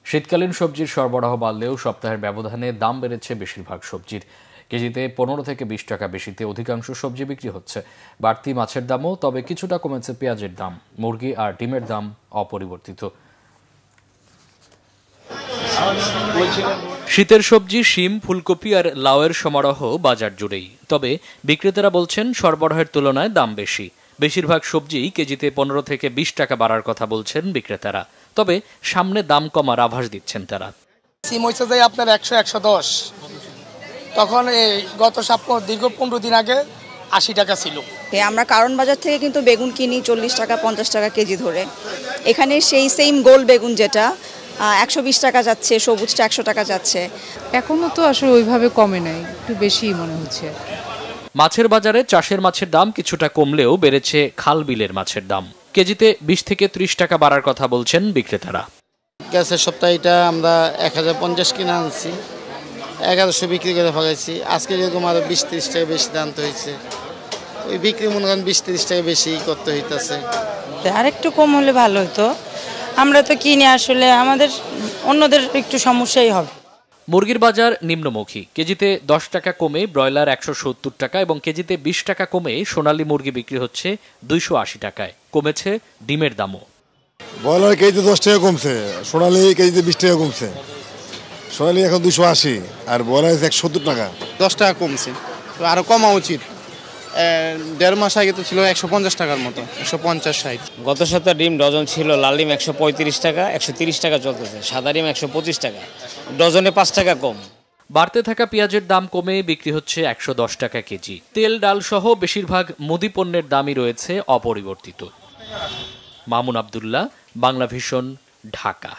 শীতকালীন সবজির সরবরাহ বাড়লেও সপ্তাহের ব্যবধানে দাম বেড়েছে বেশিরভাগ সবজির। কেজিতে 15 থেকে 20 টাকা বেশিতে অধিকাংশ সবজি বিক্রি হচ্ছে। বাড়তি মাছের দামও, তবে কিছুটা কমেছে পেঁয়াজের দাম। মুরগি আর ডিমের দাম অপরিবর্তিত। শীতের সবজি শিম, ফুলকপি আর লাউয়ের সমারোহ বাজার জুড়েই। তবে বিক্রেতারা বলছেন সরবরাহের তুলনায় দাম বেশি। বেশিরভাগ সবজি কেজিতে 15 থেকে 20 টাকা বাড়ার কথা বলছেন বিক্রেতারা। তবে সামনে দাম কমার আভাস দিচ্ছেন তারা। সিম হচ্ছে যে আপনার 100-110, তখন এই গত সপ্তাহ দীর্ঘ 15 দিন আগে 80 টাকা ছিল। আমরা কারণ বাজার থেকে কিন্তু বেগুন কিনি 40 টাকা 50 টাকা কেজি ধরে। এখানে সেই সেম গোল বেগুন যেটা 120 টাকা যাচ্ছে, সবুজটা 100 টাকা যাচ্ছে। এখনো তো আসলে ওইভাবে কমে নাই, একটু বেশিই মনে হচ্ছে। মাছের বাজারে চাষের মাছের দাম কিছুটা কমলেও বেড়েছে খাল বিলের মাছের দাম। কেজিতে 20 থেকে 30 টাকা বাড়ার কথা বলছেন বিক্রেতারা। গ্যাসের সপ্তাহে আমরা 1050 কিনে আনছি, 1100 বিক্রি করে ফেলাইছি। আজকে যেরকম আরো 20-30 টাকা বেশি আনতে হয়েছে, ওই বিক্রি মনে করেন 20-30 টাকা বেশি করতে হইতেছে। আর একটু কম হলে ভালো হতো, আমরা তো কিনে আসলে আমাদের অন্যদের একটু সমস্যাই হবে। মুরগির বাজার নিম্নমুখী। কেজিতে 10 টাকা কমে ব্রয়লার 170 টাকা এবং কেজিতে 20 টাকা কমে সোনালী মুরগি বিক্রি হচ্ছে 280 টাকায়। কমেছে ডিমের দামও। ব্রয়লার কেজিতে 10 টাকা কমছে, সোনালী কেজিতে 20 টাকা কমছে। সোনালী এখন 280 আর ব্রয়লার 170 টাকা। 10 টাকা কমছে, তো আরো কমা উচিত। 1.5 মাস আগে তো ছিল 150 টাকার মতো, 150-60। গত সপ্তাহে ডিম ডজন ছিল, লাল ডিম 135 টাকা, 130 টাকা চলতেছে। সাদা ডিম 125 টাকা, ডজনে 5 টাকা কম। বাড়তে থাকা পেঁয়াজের দাম কমে বিক্রি হচ্ছে 110 টাকা কেজি। তেল, ডাল সহ বেশিরভাগ মুদি পণ্যের দামই রয়েছে অপরিবর্তিত। মামুন আব্দুল্লাহ, বাংলা ভিশন, ঢাকা।